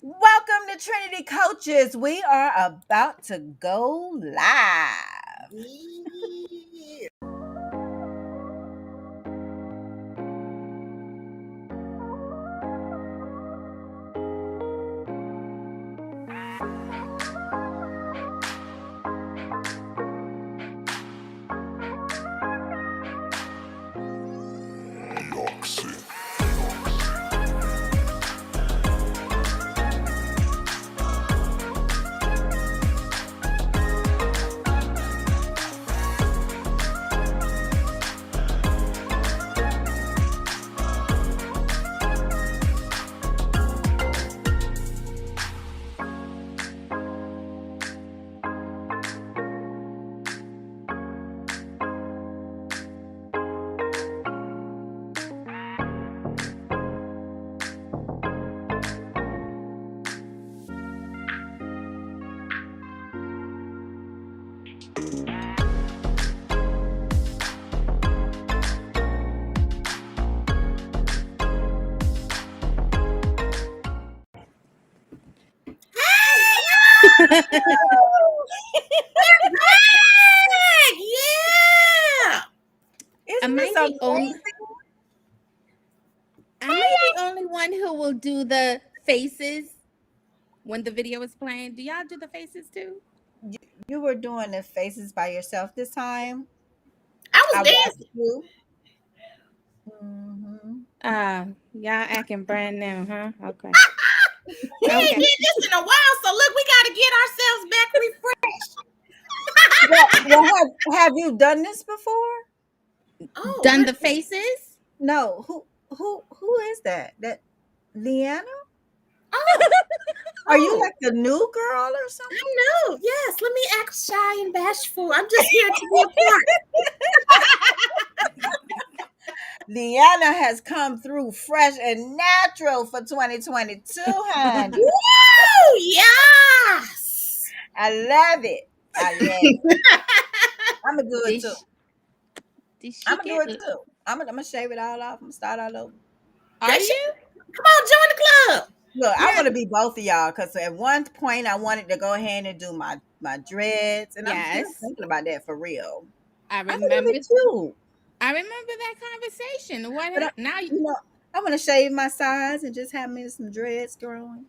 Welcome to Trinity Coaches. We are about to go live. Yeah. Yeah. Isn't Am this I the only? amazing? Am I the only one who will do the faces when the video is playing? Do y'all do the faces too? You were doing the faces by yourself this time. I was I watched dancing. you. hmm Y'all acting brand new, huh? Okay. We ain't Okay. did this in a while, so look, we got to get ourselves back refreshed. Have you done this before? Oh, Done what? the faces? No. Who is that? That Leanna? Oh, Are you oh, like the new girl or something? I know. Yes, let me act shy and bashful. I'm just here to be a part. Leanna has come through fresh and natural for 2022, honey. Woo! Yes. I love it. I love it. I'm gonna do it Did too. she, did I'm she gonna do get? it too. I'm gonna shave it all off. I'm gonna start all over. Are That shit. you? Come on, join the club. Look, I Yeah. want to be both of y'all because at one point I wanted to go ahead and do my dreads, and I'm still Yes. thinking about that for real. I I think it'd remember. be cute, I remember that conversation. What but now? you know, I want to shave my sides and just have me some dreads growing.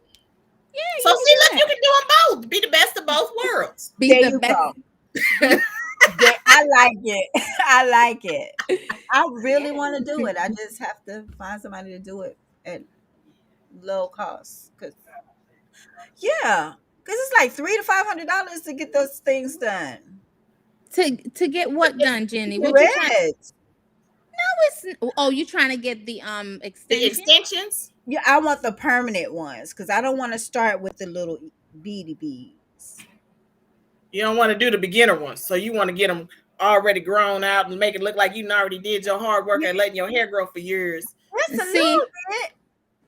Yeah, So you can see, do look, you that. can do them both. Be the best of both worlds. Be There the you best. go. Be I like it. I like it. I really yeah. want to do it. I just have to find somebody to do it at low cost. Cause yeah, because it's like $300 to $500 to get those things done. To get what done, Jenny? What you trying? Dreads. Oh, you trying to get the The extension? extensions. Yeah, I want the permanent ones because I don't want to start with the little beady beads. You don't want to do the beginner ones, so you want to get them already grown out and make it look like you already did your hard work Yeah, and letting your hair grow for years. just a little See, bit.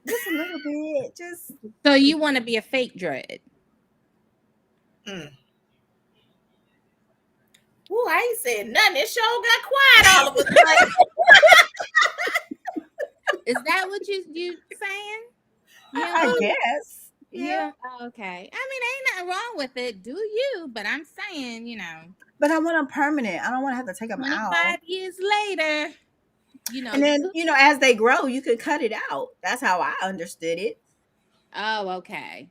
Just a little bit. Just so you want to be a fake dread? Mm. Ooh, I ain't said nothing. It sure got quiet all of a sudden. Is that what you saying? I Yeah, guess. Yeah. yeah. Okay. I mean, ain't nothing wrong with it. Do you? But I'm saying, But I want them permanent. I don't want to have to take them out. 25 years later, And you then, could. as they grow, you could cut it out. That's how I understood it. Oh, okay.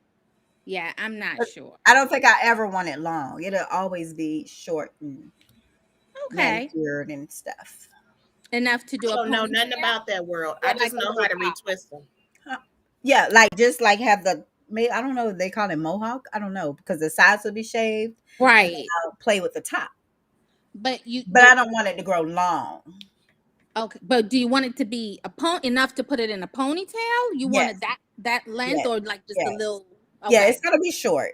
Yeah, I'm not But sure. I don't think I ever want it long. It'll always be short and Okay, manicured and stuff. enough to do I a don't know ponytail nothing about that world. or I like just a know little how to pop. retwist them. Huh. Yeah, like just like have the maybe I don't know if they call it mohawk. I don't know because the sides will be shaved and then Right. I'll play with the top. But you But I but don't want it to grow long. Okay, but do you want it to be enough to put it in a ponytail? You want it Yes, that length yes, or like just a yes. little? Yeah, it's Okay, gonna be short.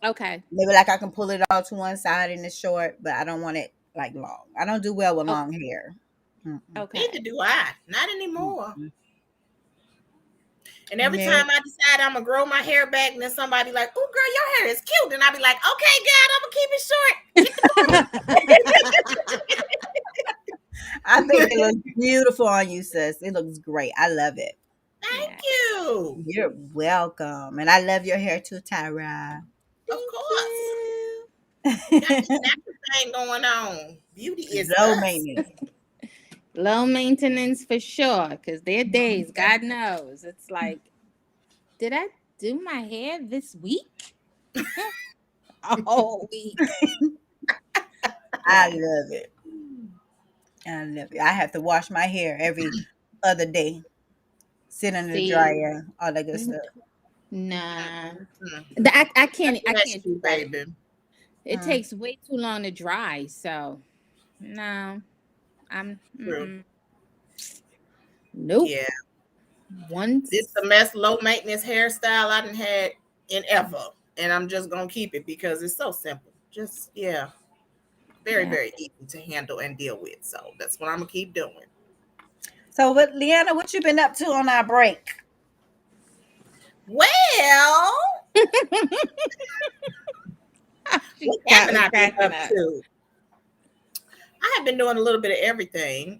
okay, Maybe like I can pull it all to one side and it's short, but I don't want it like long. I don't do well with oh, long hair. Mm-mm, Neither okay. do I. Not anymore. mm-mm. And every No. time I decide I'm gonna grow my hair back, and then somebody like, "Oh, girl, your hair is cute," and I be like, "Okay, God, I'm gonna keep it short." Get I think it the looks beautiful on you, sis. It looks great. I love it. Thank Yeah. you. You're welcome. And I love your hair too, Tyra. Of Thank course. you. We got this natural thing going on. Beauty is Low us. maintenance. Low maintenance for sure, because there are days, God knows, it's like, did I do my hair this week? A whole week. I Yeah. love it. I love it. I have to wash my hair every other day, sit in the See, dryer, all that good stuff. nah. Mm-mm. I Let can't me I ask can't do you, that. baby. It Mm. takes way too long to dry, so no. I'm True. nope. Yeah. This Once the mess low maintenance hairstyle I done had in ever. And I'm just gonna keep it because it's so simple. Just yeah. Very, yeah. very easy to handle and deal with. So that's what I'm gonna keep doing. So, what, Leanna, what you been up to on our break? Well, She what got haven't me I been cracking up up. to? I have been doing a little bit of everything.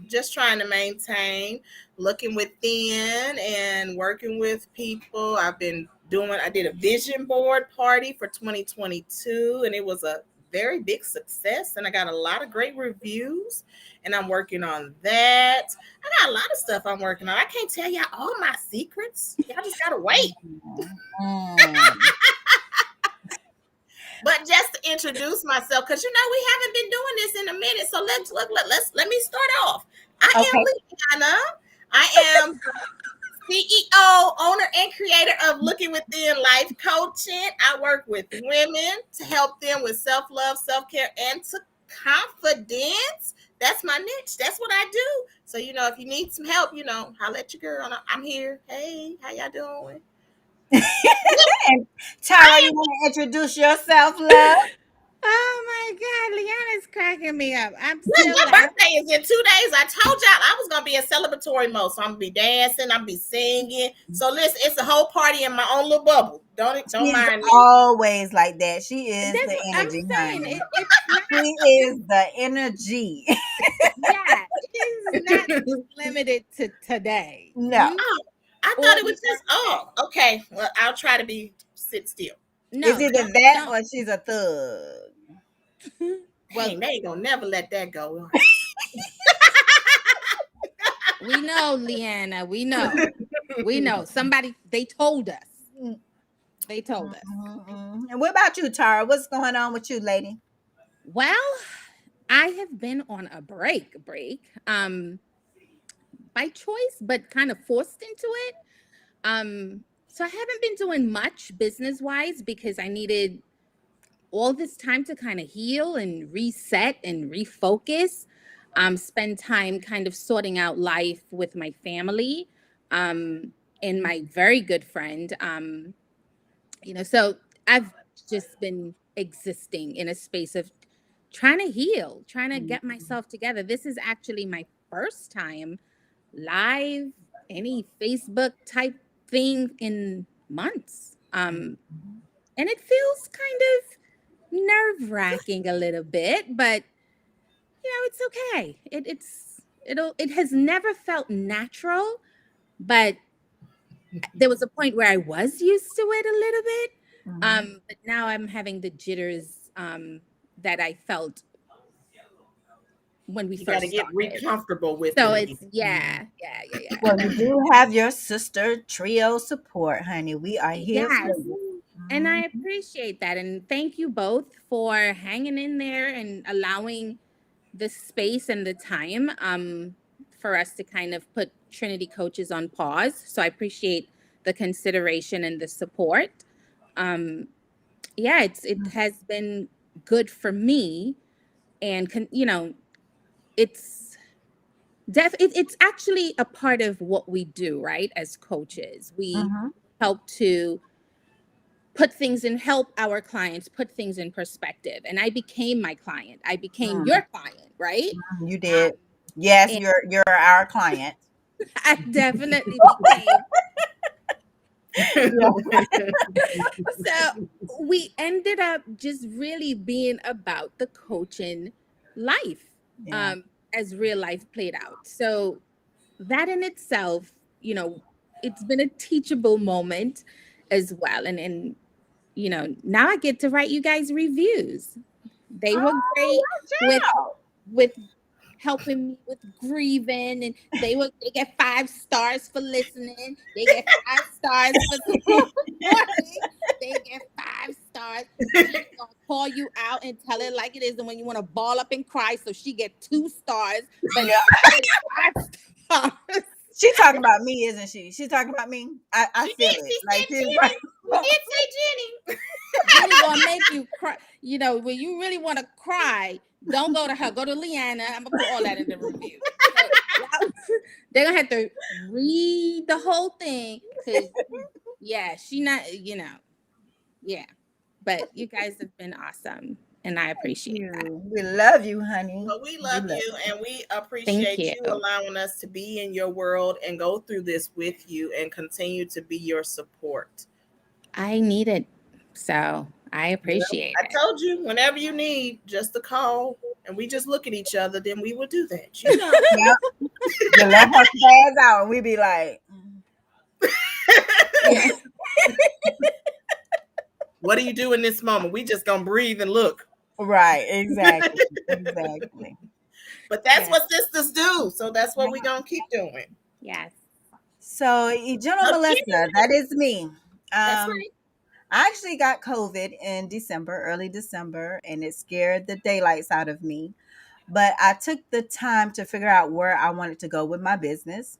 Just trying to maintain, looking within and working with people. I did a vision board party for 2022 and it was a very big success and I got a lot of great reviews and I'm working on that. I got a lot of stuff I'm working on. I can't tell y'all all my secrets. Y'all just gotta wait. Mm. But just to introduce myself, because we haven't been doing this in a minute. So let me start off. I Okay. am Leanna. I am CEO, owner, and creator of Looking Within Life Coaching. I work with women to help them with self-love, self-care, and to confidence. That's my niche. That's what I do. So, if you need some help, holla at your girl. I'm here. Hey, how y'all doing? And Tara, I you want to introduce yourself, love? Oh my God, Liana's cracking me up. I'm Look, still my laughing. birthday is in 2 days. I told y'all I was gonna be in celebratory mode, so I'm gonna be dancing, I'm gonna be singing. So listen, it's a whole party in my own little bubble. Don't She's mind me. always like that. She is That's the what I'm energy, saying. honey. It's not She just, is the energy. yeah, it is not just limited to today. No. You Oh, I thought or it was the just birthday. okay. Well, I'll try to be sit still. It's No, either that don't. or she's a thug. Well, Dang, they ain't gonna never let that go. we know, Leanna. We know. We know. Somebody they told us. Mm, They told us. mm, mm. And what about you, Tara? What's going on with you, lady? Well, I have been on a break. By choice, but kind of forced into it. So I haven't been doing much business wise because I needed all this time to kind of heal and reset and refocus. Spend time kind of sorting out life with my family, and my very good friend. So I've just been existing in a space of trying to heal, trying to get myself together. This is actually my first time live, any Facebook type thing in months. And it feels kind of nerve wracking a little bit, but it's okay. It has never felt natural, but there was a point where I was used to it a little bit. Mhm. But now I'm having the jitters that I felt when we You got to first get started. re-comfortable with So it it's again. Well, yeah. you do have your sister trio support, honey. We are here for Yes. you. And I Mhm. appreciate that. And thank you both for hanging in there and allowing the space and the time for us to kind of put Trinity coaches on pause. So I appreciate the consideration and the support. Um, yeah, it has been good for me, and it's it's actually a part of what we do, right? As coaches, we Mhm. help to help our clients put things in perspective. And I became my client. I became Mm, your client, right? you Um, did. Yes, and you're our client. I definitely became. Yeah. So we ended up just really being about the coaching life, Yeah. um, as real life played out. So that in itself, you know, it's been a teachable moment as well. And now I get to write you guys reviews. They were Oh, great with watch out. with helping me with grieving, and they get 5 stars for listening. They get 5 stars for supporting. They get 5 stars. She gonna call you out and tell it like it is, and when you want to ball up and cry, so she get 2 stars, but Yeah. you get 5 stars. She talking about me, isn't she? She's talking about me. I She feel did. it. She Like said she's Jenny. like, She did say Jenny. Jenny gonna make you cry. When you really want to cry, don't go to her. Go to Leanna. I'm gonna put all that in the review. So they're gonna have to read the whole thing because yeah, she not yeah. But you guys have been awesome, and I appreciate that. you. We love you, honey. Well, we We love love you and we Thank appreciate you. you allowing us to be in your world and go through this with you and continue to be your support. I need it, so I Well, appreciate I it. told you, whenever you need, just a call and we just look at each other, then we will do that. You know. you. Yep. You let her spaz out, and we be like, Yeah. What do you do in this moment? We just gonna breathe and look. right, exactly, exactly. But that's Yeah. what sisters do. So that's what Yeah. we're gonna keep doing. Yes. So, General So, Melissa, that is me. that's Um, right. I actually got COVID in December, early December, and it scared the daylights out of me. But I took the time to figure out where I wanted to go with my business.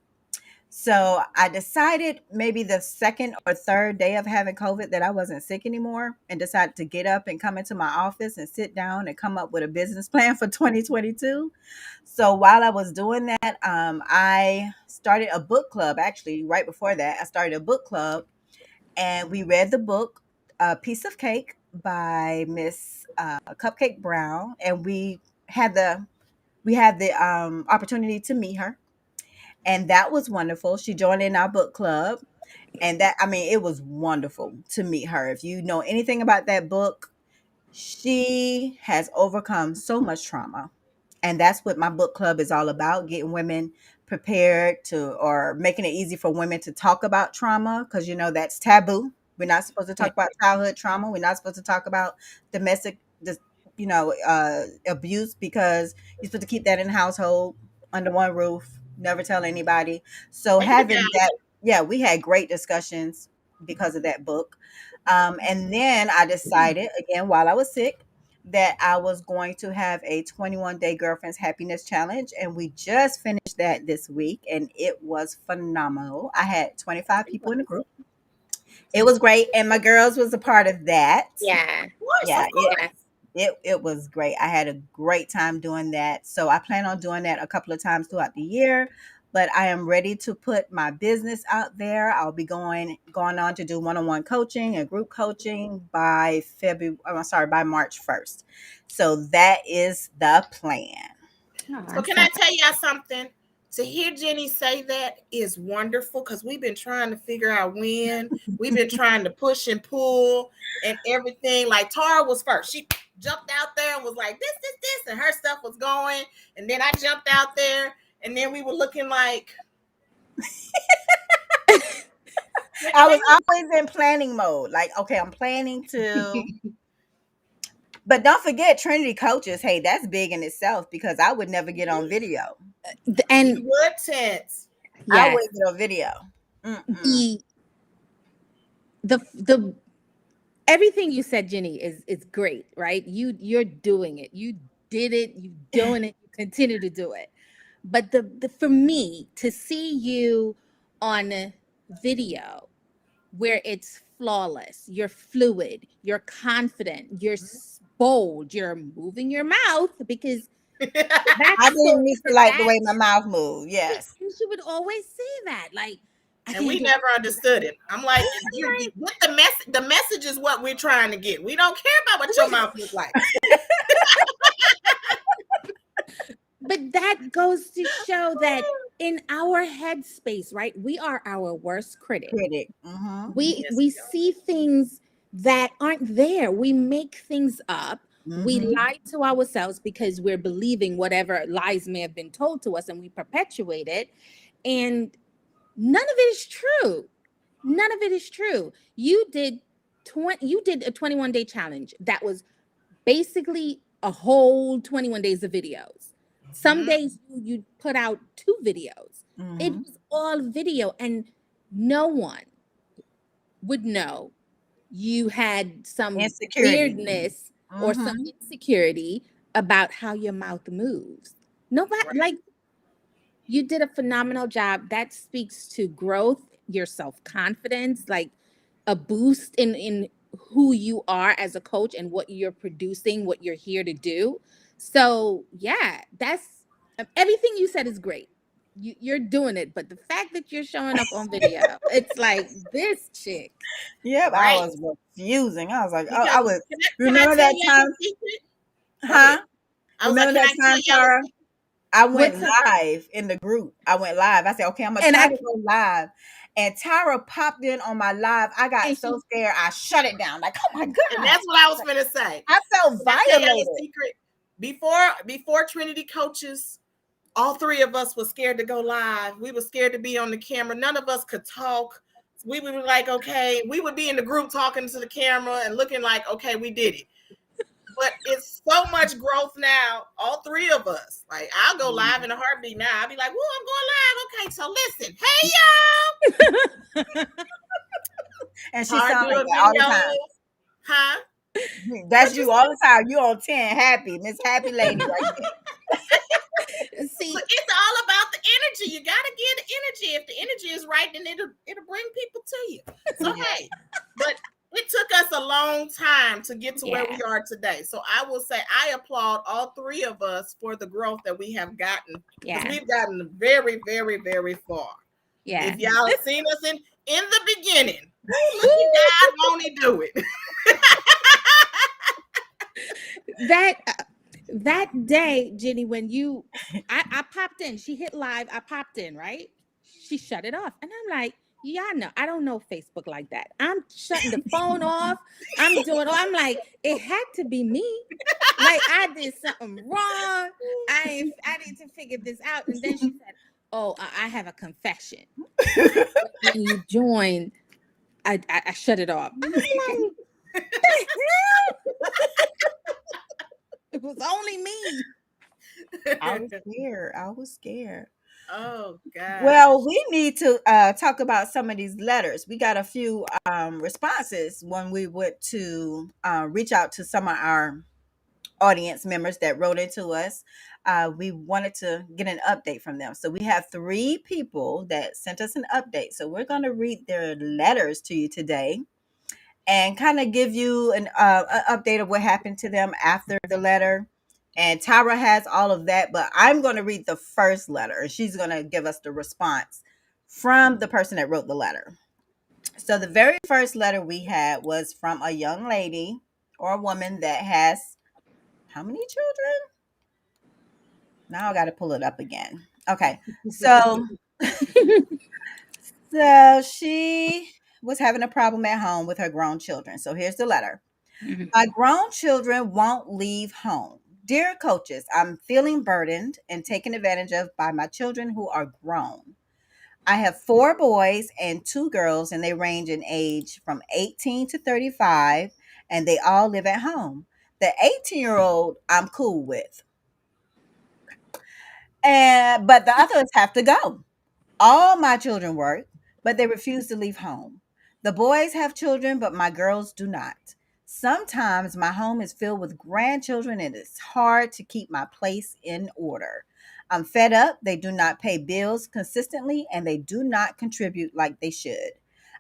So I decided maybe the second or third day of having COVID that I wasn't sick anymore and decided to get up and come into my office and sit down and come up with a business plan for 2022. So while I was doing that, I started a book club. Actually, right before that, I started a book club and we read the book, A Piece of Cake by Miss Cupcake Brown. And we had the opportunity to meet her, and that was wonderful. She joined in our book club, and that I mean, it was wonderful to meet her. If you know anything about that book, she has overcome so much trauma. And that's what my book club is all about, getting women prepared to, or making it easy for women to talk about trauma, because that's taboo. We're not supposed to talk Right. about childhood trauma. We're not supposed to talk about domestic abuse, because you're supposed to keep that in the household under one roof, never tell anybody. So Take it having down. that, yeah, we had great discussions because of that book. And then I decided again while I was sick that I was going to have a 21-day girlfriend's happiness challenge. And we just finished that this week and it was phenomenal. I had 25 people in the group. It was great. And my girls was a part of that. Yeah. Of course, Yeah, of course. Yes. it was great. I had a great time doing that. So I plan on doing that a couple of times throughout the year. But I am ready to put my business out there. I'll be going on to do one-on-one coaching and group coaching by by March 1st. So that is the plan. Oh, So I'm can so I tell y'all something? To hear Jenny say that is wonderful because we've been trying to figure out when. We've been trying to push and pull and everything. Like Tara was first. She jumped out there and was like, this, and her stuff was going. And then I jumped out there, and then we were looking like, I was always in planning mode. Like, okay, I'm planning to. But don't forget Trinity coaches. Hey, that's big in itself because I would never get on video. you and wouldn't. I yes, wouldn't get on video. Mm-mm. the the everything you said, Jenny, is great, right? You're doing it. You did it. You doing it. You continue to do it. But the for me to see you on a video where it's flawless, you're fluid, you're confident, you're bold, you're moving your mouth because I that's so didn't used to like the way my interaction. mouth moved. Yes. And she would always say that, like, I And can't we do it. never understood it. I'm like, you what the message is what we're trying to get. We don't care about what your mouth looks like. But that goes to show that in our headspace, right? We are our worst critic. Critic. Mm-hmm. Yes, We we are. see things that aren't there. We make things up. We Mm-hmm. lie to ourselves because we're believing whatever lies may have been told to us and we perpetuate it. And None of it is true. None of it is true. You did a 21-day challenge that was basically a whole 21 days of videos. Some Mhm. days you put out 2 videos. It Hmm. was all video, and no one would know you had some Insecurity. weirdness or some Hmm. insecurity about how your mouth moves. Nobody, Right. like, you did a phenomenal job. That speaks to growth, your self-confidence, like a boost in who you are as a coach and what you're producing, what you're here to do. So, yeah, that's everything you said is great. You're doing it, but the fact that you're showing up on video, it's like this chick. Yep, I Right. was refusing. I was like, oh, Because I would can I remember tell that y'all time, a secret? Go ahead. huh? I was like, Remember can that I time, tell y'all a Tara? secret? I went What's up? live in the group. I went live. I said, okay, I'm gonna And try I to go live. And Tara popped in on my live. I got and so she scared, I shut it down. Like, oh my And God. that's what I was gonna say. I felt Can I tell y'all a violated. secret? Before Trinity coaches, all three of us were scared to go live. We were scared to be on the camera. None of us could talk. We would be like, okay, we would be in the group talking to the camera and looking like, okay, we did it. But it's so much growth now. All three of us. Like, I'll go live in a heartbeat now. I'll be like, whoa, I'm going live. Okay, so listen. Hey, And she hard sounded like doing that all the videos. time. Huh? That's What you you all the time. You on 10, happy, Miss Happy Lady right there. see, It's all about the energy. You gotta get the energy. If the energy is right, then it'll bring people to you. So Yeah. hey, but it took us a long time to get to where yeah, we are today. So I will say I applaud all three of us for the growth that we have gotten because yeah, we've gotten very, very, very far. yeah. If y'all seen us in the beginning, woo, look at God, won't He do it? that that day, Jenny, when I popped in, she hit live, I popped in, right? She shut it off. And I'm like, yeah, no, I don't know Facebook like that. I'm shutting the phone off. I'm like, it had to be me. Like I did something wrong. I need to figure this out. And then she said, oh, I have a confession. When you joined, I shut it off. And I'm like, the hell? It was only me. I was scared. I was scared. Oh Well, gosh. we need to talk about some of these letters. We got a few responses when we went to reach out to some of our audience members that wrote into us. We wanted to get an update from them. So we have 3 people that sent us an update. So we're going to read their letters to you today and kind of give you an update of what happened to them after the letter. And Tyra has all of that, but I'm going to read the first letter and she's going to give us the response from the person that wrote the letter. So the very first letter we had was from a young lady or a woman that has how many children? Now I got to pull it up again. Okay. So she was having a problem at home with her grown children. So here's the letter. Mhm. My grown children won't leave home. Dear coaches, I'm feeling burdened and taken advantage of by my children who are grown. I have 4 boys and 2 girls, and they range in age from 18 to 35, and they all live at home. The 18-year-old I'm cool with, and but the others have to go. All my children work, but they refuse to leave home. The boys have children, but my girls do not. Sometimes my home is filled with grandchildren and it's hard to keep my place in order. I'm fed up. They do not pay bills consistently and they do not contribute like they should.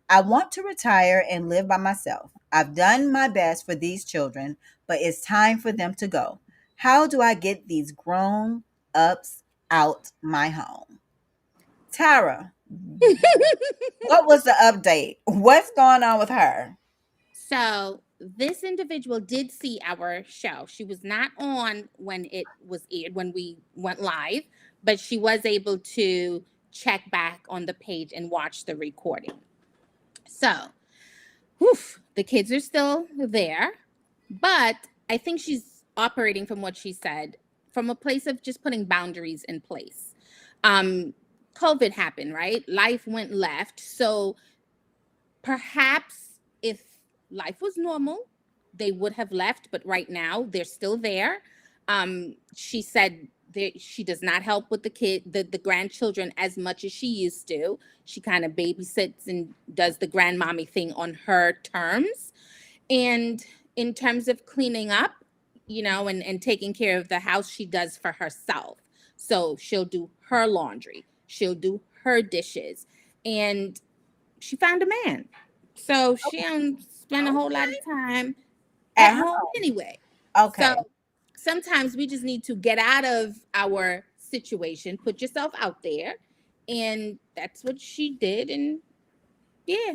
I want to retire and live by myself. I've done my best for these children, but it's time for them to go. How do I get these grown ups out my home? Tara, what was the update? What's going on with her? So this individual did see our show. She was not on when it was aired, when we went live, but she was able to check back on the page and watch the recording. So, whew, the kids are still there, but I think she's operating from what she said from a place of just putting boundaries in place. Um, COVID happened, right? Life went left. So perhaps if life was normal, they would have left, but right now they're still there. She said she does not help with the grandchildren as much as she used to. She kind of babysits and does the grandmommy thing on her terms. And in terms of cleaning up, and taking care of the house, she does for herself. So she'll do her laundry, she'll do her dishes, and she found a man. So she don't spend a whole lot Okay. of time At at home home. anyway. So Okay. sometimes we just need to get out of our situation, put yourself out there. And that's what she did. And yeah,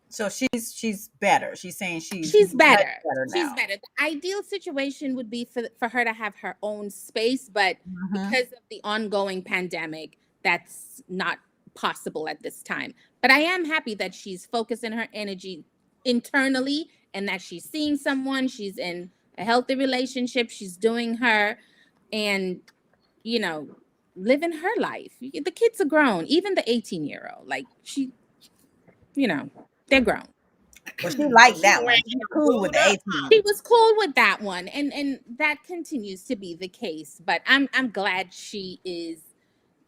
So she's better. She's saying she's she's much better. better She's now. better. The ideal situation would be for her to have her own space, but Hmm. because of the ongoing pandemic, that's not possible at this time. But I am happy that she's focusing her energy internally and that she's seeing someone, she's in a healthy relationship, she's doing her and you know, living her life. The kids are grown, even the 18-year-old. Like they're grown. Well, she So liked she that done one. ran She's him cool with booed the up, huh? 18. She was cool with that one, and that continues to be the case. But I'm glad she is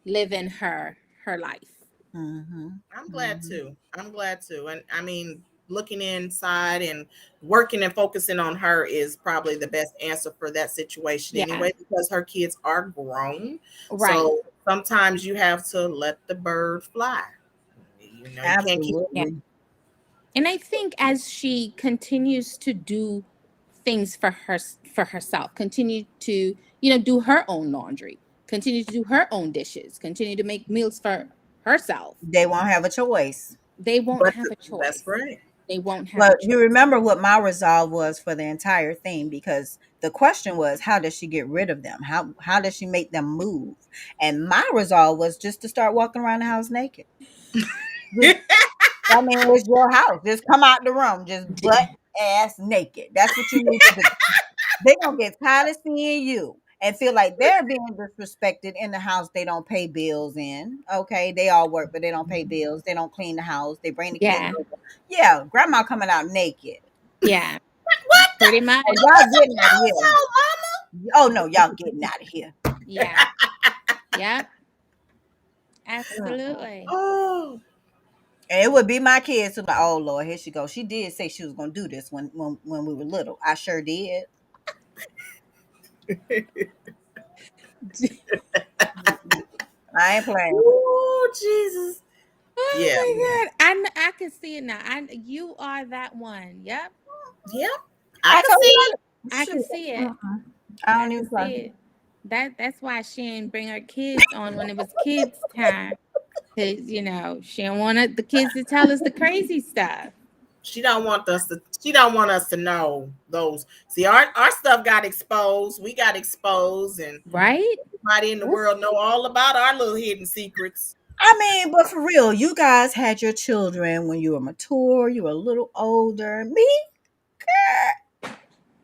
living her life. Hmm. I'm glad Hmm. too. I'm glad too. And I mean, looking inside and working and focusing on her is probably the best answer for that situation Yeah, anyway, because her kids are grown. right. So sometimes you have to let the bird fly. You can't keep. Yeah, Absolutely. and I think as she continues to do things for herself, continue to do her own laundry, continue to do her own dishes, continue to make meals for herself, They won't have a choice. they won't But have a that's choice. right. They won't have a But choice. you remember what my resolve was for the entire thing, because the question was, how does she get rid of them? How does she make them move? And my resolve was just to start walking around the house naked. Just, I mean, it's your house. Just come out the room, just butt ass naked. That's what you need to do. They gonna get tired of seeing you and feel like they're being disrespected in the house they don't pay bills in. Okay, they all work, but they don't pay bills. They don't clean the house. They bring the kids Yeah, over. Yeah, grandma coming out naked. yeah, What the? pretty much. Oh, What y'all was a getting out of here. household, mama? Oh no, y'all getting out of here. Yeah, yep, Mm-mm. absolutely. Oh, And it would be my kids who like, oh Lord, here she goes. She did say she was gonna do this when we were little. I sure did. Mm-mm. I ain't playing with oh, Jesus. Oh Yeah, my God, I can see it now. You are that one. Yep, yeah. it. I I can told see. you. I Shoot. can see it. Mm-mm. I I don't can even play. see it. That's why she didn't bring her kids on when it was kids' time. Cause she don't want the kids to tell us the crazy stuff, She don't want us to know those. See, our stuff got exposed. We got exposed, and right? everybody in the world know all about our little hidden secrets. I mean, but for real, you guys had your children when you were mature, you were a little older. Me,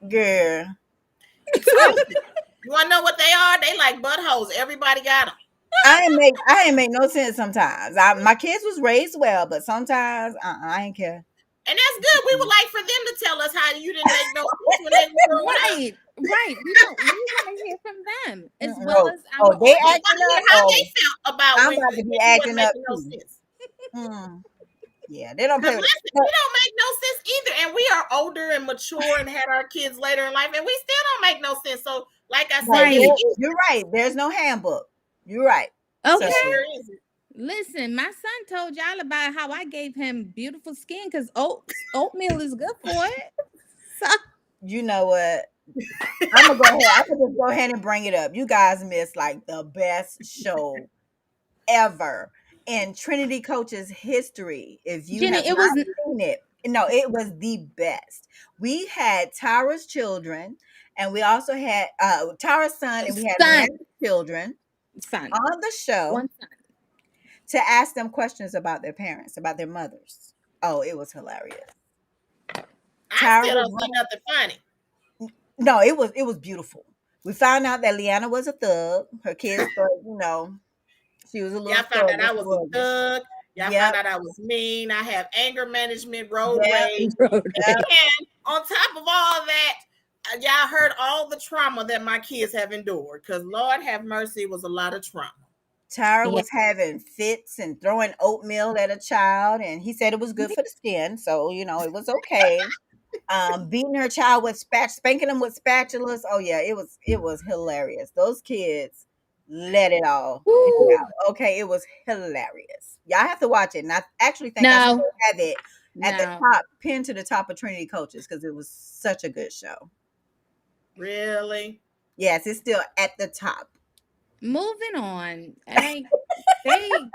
girl. Exposed. You want to know what they are? They like buttholes. Everybody got them. I ain't make no sense sometimes. My kids was raised well, but sometimes I ain't care. And that's good. We would like for them to tell us how you didn't make no sense when they was growing up. Right, right. We want to hear from them as Mm-mm. well Oh, as oh, our they We audience. want acting to hear up. how Oh, they felt about I'm when about to be you wasn't acting up making no too. sense. Mm. Yeah, they don't Because play with listen, it. we don't make no sense either. And we are older and mature and had our kids later in life, and we still don't make no sense. So, like I Right, say, it's Right. you're right. There's no handbook. You're right. So it Okay. sure is. Listen, my son told y'all about how I gave him beautiful skin because oatmeal is good for it. So you know what? I'm gonna go ahead. I'm gonna just go ahead and bring it up. You guys missed like the best show ever in Trinity Coach's history. If you Jenny, have it not was seen it, no, it was the best. We had Tara's children, and we also had Tara's son, and we had son, Leanna's children son, on the show one son. to ask them questions about their parents, about their mothers. Oh, it was hilarious. I Tara still was don't see nothing funny. no, it was beautiful. We found out that Leanna was a thug. Her kids thought, She was a Y'all little found out thug, but I she was a wasn't. thug. Y'all found Yep, out I was mean. I have anger management, road yep, rage. Road rage. yep. And on top of all that, y'all heard all the trauma that my kids have endured. Because Lord have mercy, it was a lot of trauma. Tara Yeah. was having fits and throwing oatmeal at a child, and he said it was good for the skin, so it was okay. Beating her child with spanking them with spatulas. Oh yeah, it was hilarious. Those kids let it all hang Woo. out. Okay, it was hilarious. Y'all have to watch it. And I actually think I No, still have it at the no. top, pinned to the top of Trinity Coaches because it was such a good show. Really? Yes, it's still at the top. Moving on. They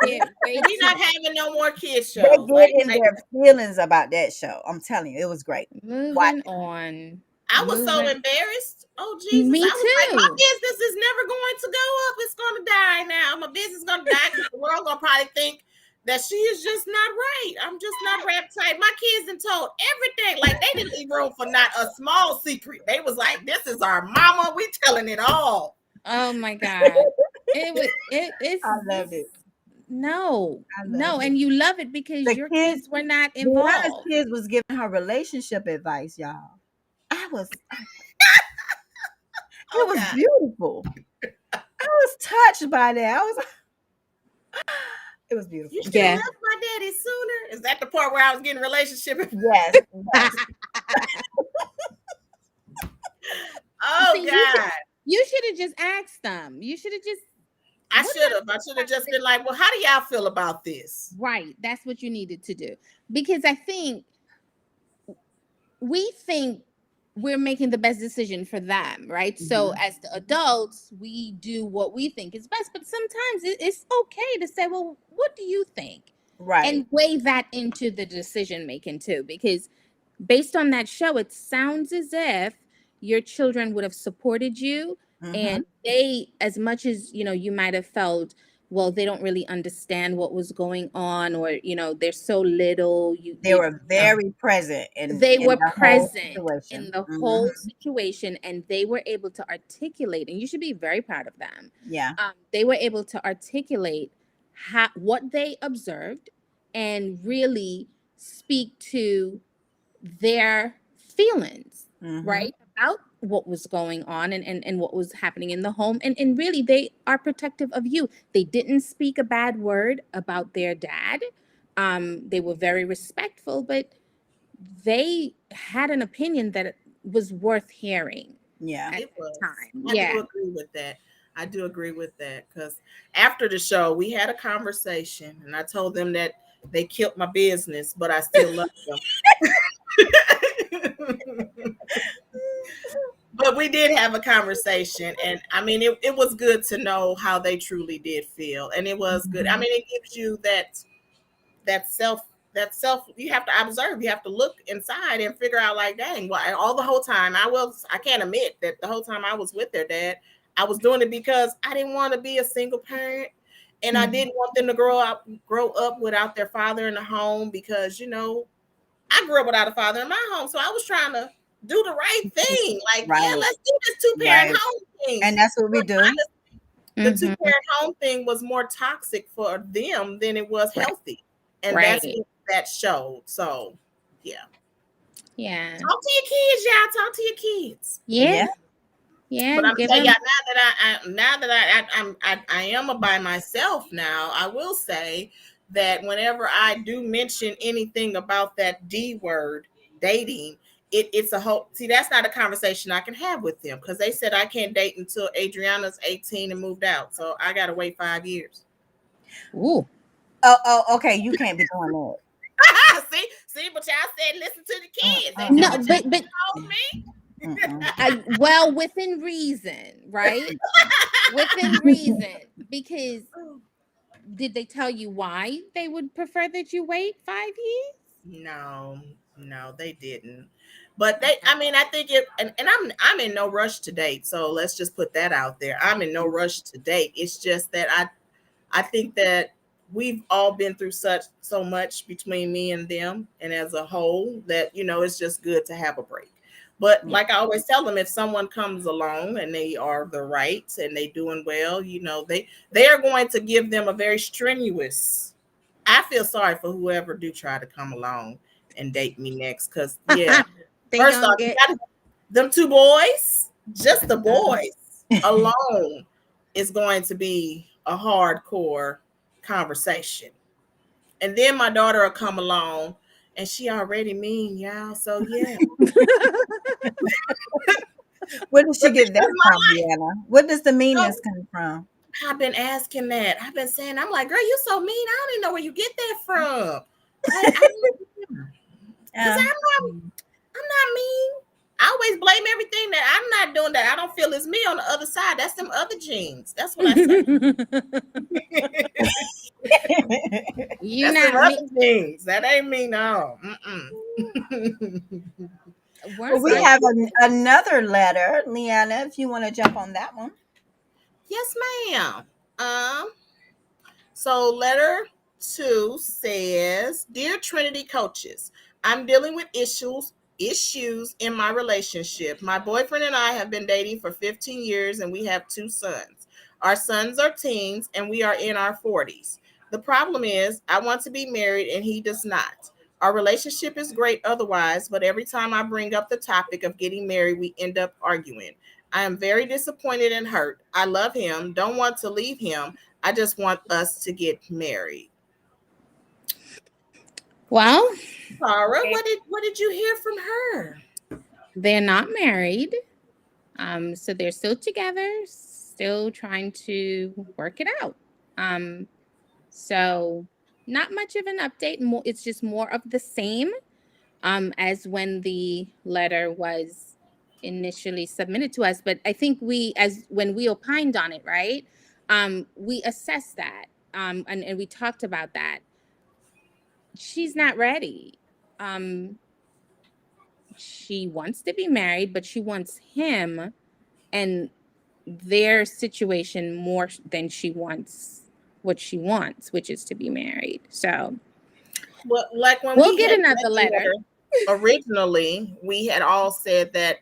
get way We too not having no more kids They shows. get in their feelings about that show. I'm telling you, it was great. Watch moving it. on. I was so Moving. embarrassed. Oh Jesus! Me I was like, my too. business is never going to go up. It's going to die now. My business is going to die because the world going to probably think that she is just not right. I'm just not wrapped tight. My kids done told everything. Like they didn't leave room for not a small secret. They was like, "This is our mama. We telling it all." Oh my God. It was it's I loved this it. no. I No, loved it. and you love it because The your kids, kids were not Brianna's involved. kids was giving her relationship advice, y'all. It Oh was God! beautiful. I was touched by that. It was You beautiful. should have Yeah. left my daddy sooner. Is that the part where I was getting relationship? Yes, yes. Oh See, God! you should have just asked them. You should have just I what should have. I should have just been like, "Well, how do y'all feel about this?" right. That's what you needed to do. Because I think we think we're making the best decision for them, right? So Mhm. as the adults, we do what we think is best, but sometimes it's okay to say, well, what do you think? Right. And weigh that into the decision making too, because based on that show, it sounds as if your children would have supported you, Mhm. and they, as much as you might have felt, well, they don't really understand what was going on, or they're so little, They you were very present in they in were the whole present in situation. the whole Mhm. situation, and they were able to articulate, and you should be very proud of them. Yeah. They were able to articulate what they observed and really speak to their feelings, Mhm. right? About what was going on, and what was happening in the home. And really, they are protective of you. They didn't speak a bad word about their dad. They were very respectful, but they had an opinion that was worth hearing Yeah. at It that was. time. I do Yeah. agree with that. I do agree with that because after the show, we had a conversation, and I told them that they killed my business, but I still love them. But we did have a conversation, and I mean, it was good to know how they truly did feel, and it was good. I Mhm. mean, it gives you that self you have to observe, you have to look inside and figure out like, dang, why all the whole time I can't admit that the whole time I was with their dad, I was doing it because I didn't want to be a single parent, and I Mhm. didn't want them to grow up without their father in the home, because I grew up without a father in my home, so I was trying to do the right thing. Like, yeah, Right. let's do this two-parent Right. home thing. And that's what we But do. the Mhm. two-parent home thing was more toxic for them than it was Right. healthy. And that's Right. what that showed. So yeah. Yeah. Talk to your kids, y'all. Talk to your kids. Yeah. Yeah. Yeah. But I'm Give telling y'all, them. now that I am by myself now, I will say that whenever I do mention anything about that D word, dating, it's a whole, see, that's not a conversation I can have with them, because they said I can't date until Adriana's 18 and moved out. So I gotta wait 5 years. Ooh. Oh, okay. You can't be doing that. see, but y'all said listen to the kids. Ain't that No, what Mm-mm. but y'all told me? Mm-mm. well, within reason, right? Within reason, because did they tell you why they would prefer that you wait 5 years? No, no, they didn't. But I mean, I think and I'm in no rush to date. So let's just put that out there. I'm in no rush to date. It's just that I think that we've all been through so much between me and them, and as a whole, that it's just good to have a break. But Yeah. like I always tell them, if someone comes along and they are the right and they doing well, they are going to give them a very strenuous. I feel sorry for whoever do try to come along and date me next, because yeah, They first gonna off, you get got them two boys, just the boys alone is going to be a hardcore conversation. And then my daughter will come along and she already mean, y'all. So yeah. Where did she But this get that is from, Brianna? What does the my meanness come from? I've been asking that. I've been saying, I'm like, girl, you so mean. I don't even know where you get that from. Like, because Um, I'm not mean. I always blame everything that I'm not doing that I don't feel is me on the other side. That's them other genes. That's what I say. you That's them not me. other genes. That ain't me, no. Mm-mm. well, Once we So, I have another letter, Leanna, if you want to jump on that one. yes, ma'am. Um, So, letter two says, Dear Trinity coaches, I'm dealing with issues in my relationship. My boyfriend and I have been dating for 15 years and we have two sons. Our sons are teens and we are in our 40s. The problem is, I want to be married and he does not. Our relationship is great otherwise, but every time I bring up the topic of getting married, we end up arguing. I am very disappointed and hurt. I love him, don't want to leave him. I just want us to get married. well, Tara, they- what did you hear from her? they're not married. So they're still together, still trying to work it out. Um, so not much of an update. More, it's just more of the same. As when the letter was initially submitted to us. But I think we, as when we opined on it, right? We assessed that, and we talked about that. She's not ready. Um, she wants to be married, but she wants him and their situation more than she wants what she wants, which is to be married. So Well, like when we'll we get had read another the letter. letter originally, we had all said that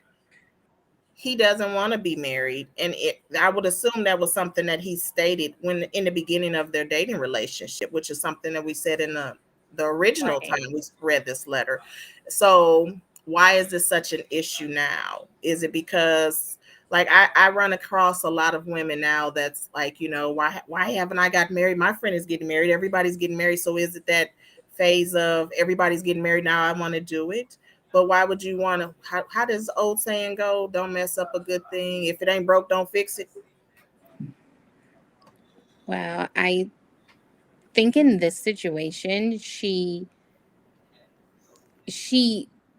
he doesn't want to be married, and I would assume that was something that he stated when in the beginning of their dating relationship, which is something that we said in the original time Right. we read this letter. So why is this such an issue now? Is it because, like, I run across a lot of women now that's like, why haven't I got married? My friend is getting married, everybody's getting married. So is it that phase of everybody's getting married now, I want to do it? But why would you want to? How does the old saying go? Don't mess up a good thing. If it ain't broke, don't fix it. Well, I think in this situation, she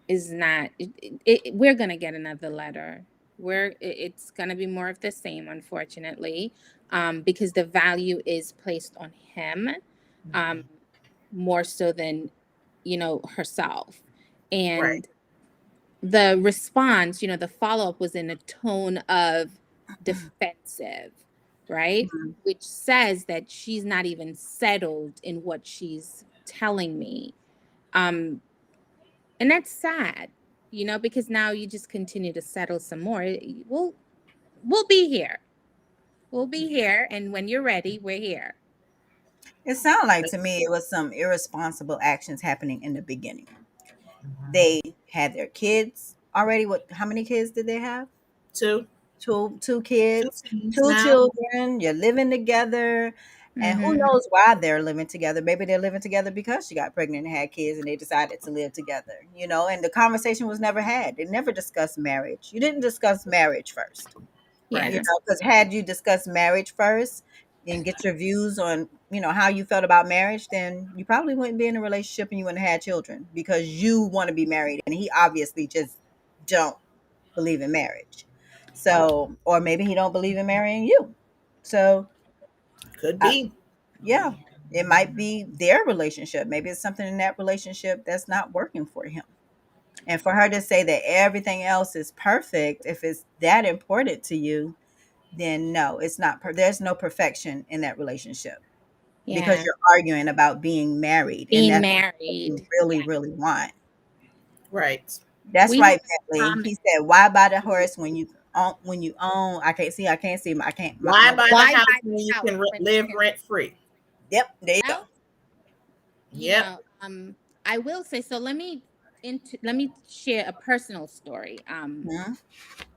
is not. We're gonna get another letter. It's gonna be more of the same, unfortunately, because the value is placed on him, um, more so than herself, Right. and the response, the follow up was in a tone of defensive, right? Mhm. Which says that she's not even settled in what she's telling me. Um, and that's sad, because now you just continue to settle some more. We'll be here. We'll be here. And when you're ready, we're here. It sounded like to me it was some irresponsible actions happening in the beginning. They had their kids already. What? How many kids did they have? Two, Two two kids, teams two now. children. You're living together, and who Mm-hmm. knows why they're living together? Maybe they're living together because she got pregnant and had kids, and they decided to live together. And the conversation was never had. They never discussed marriage. You didn't discuss marriage first. Yeah. Right. Because had you discussed marriage first and get your views on, how you felt about marriage, then you probably wouldn't be in a relationship and you wouldn't have had children because you want to be married and he obviously just don't believe in marriage. So, or maybe he don't believe in marrying you. So, Could I, be. yeah, it might be their relationship. Maybe it's something in that relationship that's not working for him. And for her to say that everything else is perfect, if it's that important to you, then no, it's not. There's no perfection in that relationship because Yeah. you're arguing about being married, and Being that's what you married. really, Yeah. really want. Right. That's We have right, a Bentley. common He said, "Why buy the horse when you own?" I can't see. I can't see. I can't. Why buy the why house buy when the you house can when you live can rent free? Yep. There you go. well, you Yep. know, I will say so let me share a personal story. Mhm.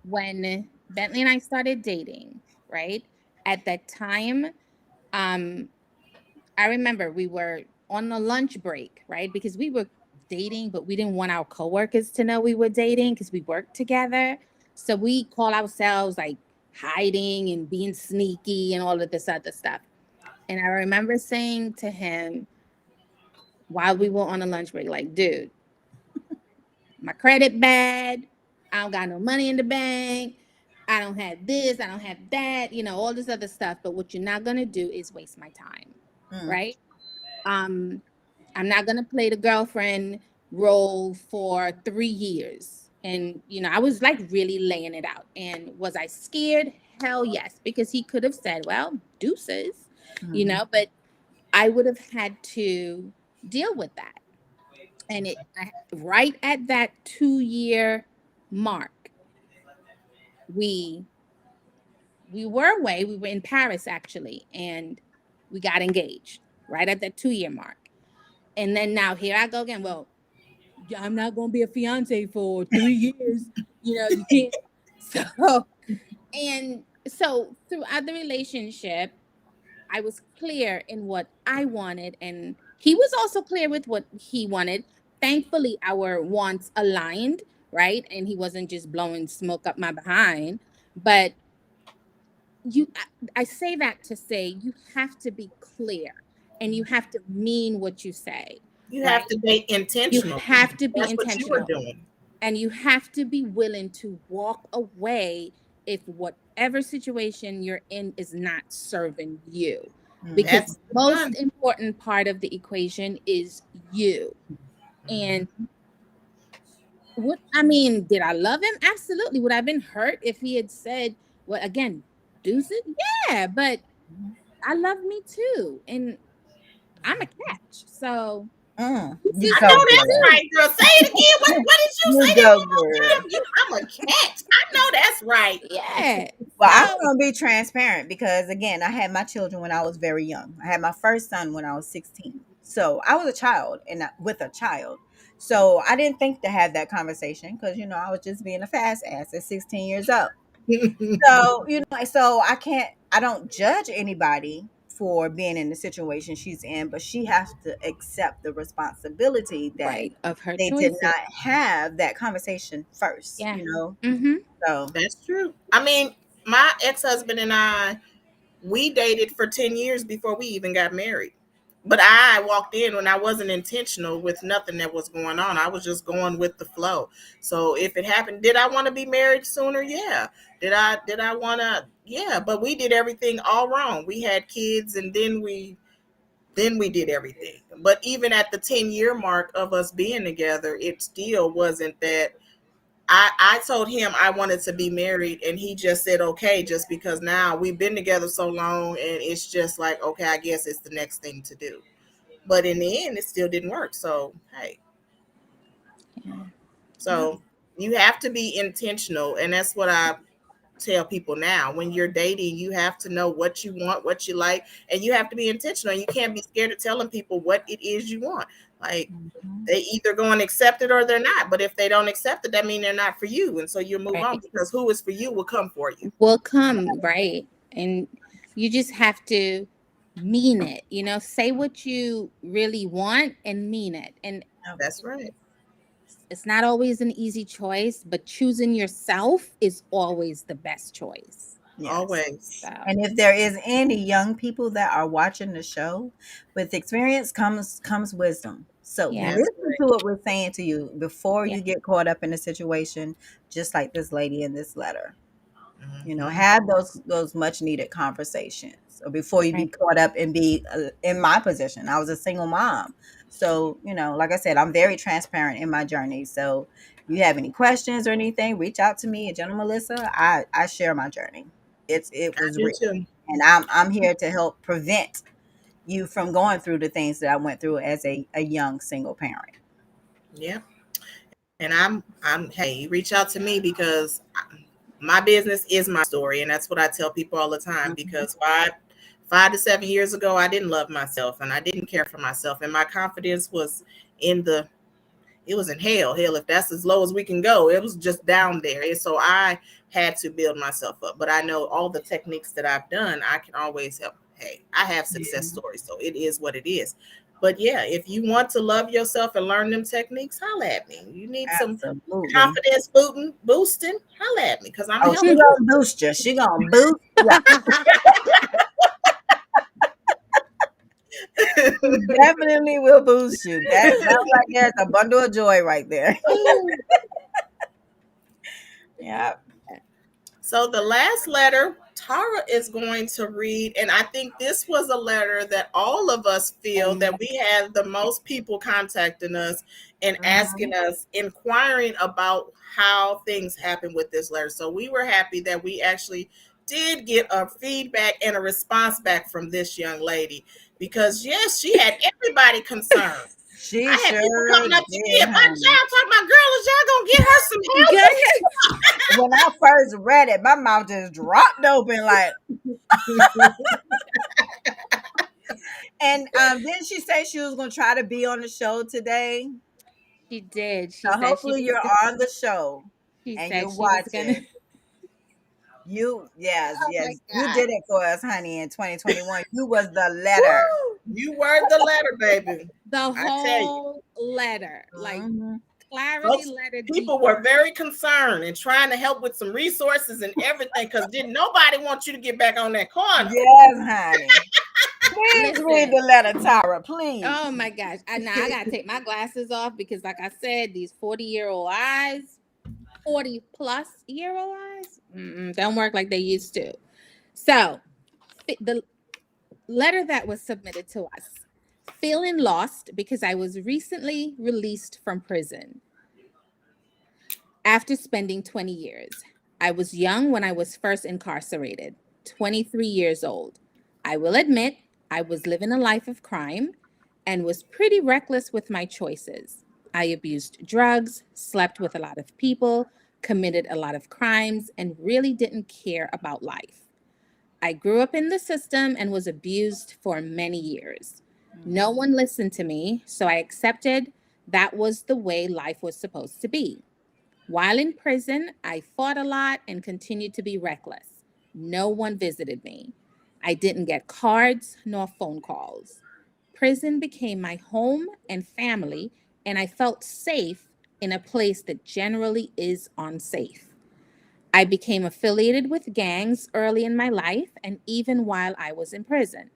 When Bentley and I started dating, right? At that time, um I remember we were on the lunch break, right? Because we were dating, but we didn't want our coworkers to know we were dating because we worked together. So we call ourselves like hiding and being sneaky and all of this other stuff. And I remember saying to him while we were on a lunch break, like, dude, my credit bad. I don't got no money in the bank. I don't have this. I don't have that. All this other stuff. But what you're not gonna do is waste my time, Mm. right? Um, I'm not gonna play the girlfriend role for 3 years. And I was like really laying it out. And was I scared? Hell yes, because he could have said, "Well, deuces," Mhm. but I would have had to deal with that. And right at that 2 year mark, we we were away. We were in Paris actually, and we got engaged right at that 2 year mark. And then now here I go again. Well, yeah, I'm not gonna be a fiance for 3 years. You can't. So throughout the relationship, I was clear in what I wanted, and he was also clear with what he wanted. Thankfully, our wants aligned, right? And he wasn't just blowing smoke up my behind. But I say that to say you have to be clear and you have to mean what you say, You have right? to date You intentionally. have to be That's what you were intentional doing. and you have to be willing to walk away if whatever situation you're in is not serving you. Because Mhm. the That's the most one. important part of the equation is you. And Mhm. did I love him? Absolutely. Would I have been hurt if he had said, well, again, deuce it? Yeah, but I love me too. And I'm a catch. So You deuces I for go, know me that's girl. right, girl. Say it again. What did you You say that go, one more girl. time? I'm a catch. I know that's right. too. Yeah. Well, I'm So gonna be transparent because again, I had my children when I was very young. I had my first son when I was 16. So I was a child and with a child. So I didn't think to have that conversation because I was just being a fast ass at 16 years old. So, so I don't judge anybody for being in the situation she's in, but she has to accept the responsibility that right of her they did choices. not have that conversation first, Yeah. Mm-hmm. So, That's true. I mean, my ex-husband and I, we dated for 10 years before we even got married. But I walked in when I wasn't intentional with nothing that was going on. I was just going with the flow. So if it happened, did I want to be married sooner? Yeah. Did I want to? Yeah, but we did everything all wrong. We had kids and then we did everything. But even at the 10-year mark of us being together, it still wasn't that I told him I wanted to be married and he just said okay, just because now we've been together so long and it's just like, okay, I guess it's the next thing to do. But in the end it still didn't work. So hey, Yeah. Yeah. so you have to be intentional, and that's what I tell people now. When you're dating, you have to know what you want, what you like, and you have to be intentional. You can't be scared of telling people what it is you want. Like, mhm. they either go and accept it or they're not. But if they don't accept it, that means they're not for you. And so you move on Right. because who is for you will come for you. Will come, right? And you just have to mean it, say what you really want and mean it. And That's right. it's not always an easy choice, but choosing yourself is always the best choice. Yes. Always. So, And if there is any young people that are watching the show, with experience comes wisdom. So yeah. That's listen right. to what we're saying to you before Yeah. you get caught up in a situation, just like this lady in this letter. Hmm. Have those much needed conversations, or before you be Right. caught up and be in my position. I was a single mom, so like I said, I'm very transparent in my journey. So, you have any questions or anything, reach out to me at General Melissa. I share my journey. It I was do real, too. and I'm here to help prevent you from going through the things that I went through as a young single parent. Yeah. And I'm hey, reach out to me because my business is my story, and that's what I tell people all the time. Mhm. Because 5 to 7 years ago, I didn't love myself, and I didn't care for myself, and my confidence was in the it was in hell, if that's as low as we can go. It was just down there, and so I had to build myself up. But I know all the techniques that I've done, I can always help. Hey, I have success Yeah, stories, so it is what it is. But yeah, if you want to love yourself and learn them techniques, holla at me. You need some absolutely. confidence boosting, holla at me because I'm gonna Oh, help she you. gonna boost you. She gonna boost you. She definitely will boost you. That right there is a bundle of joy right there. Yeah. So the last letter Tara is going to read, and I think this was a letter that all of us feel that we had the most people contacting us and Mhm. asking us, inquiring about how things happen with this letter. So we were happy that we actually did get a feedback and a response back from this young lady because yes, she had everybody concerned. She I had people sure coming up to me did, at my honey. job talking about, girl, is y'all gonna get her some help? Good. When I first read it, my mouth just dropped open like, and didn't she say she was gonna try to be on the show today? She did. She So said she hopefully was. you're on the show She and said you're she was gonna. watching. You yes, Oh my yes, you God. did it for us, honey, in 2021. You was the letter. Woo! You word the letter, baby. The I tell you, whole letter, like Mhm. clarity folks, letter people deep. were very concerned and trying to help with some resources and everything because didn't nobody want you to get back on that corner. Yes, honey. Please read Listen. the letter, Tara. Please. Oh my gosh. Now I gotta take my glasses off because like I said, these 40-year-old eyes, 40+ year old eyes, don't work like they used to. So the letter that was submitted to us. Feeling lost because I was recently released from prison after spending 20 years. I was young when I was first incarcerated, 23 years old. I will admit I was living a life of crime and was pretty reckless with my choices. I abused drugs, slept with a lot of people, committed a lot of crimes, and really didn't care about life. I grew up in the system and was abused for many years. No Mhm. one listened to me, so I accepted that was the way life was supposed to be. While in prison, I fought a lot and continued to be reckless. No one visited me. I didn't get cards nor phone calls. Prison became my home and family, and I felt safe in a place that generally is unsafe. I became affiliated with gangs early in my life and even while I was in prison.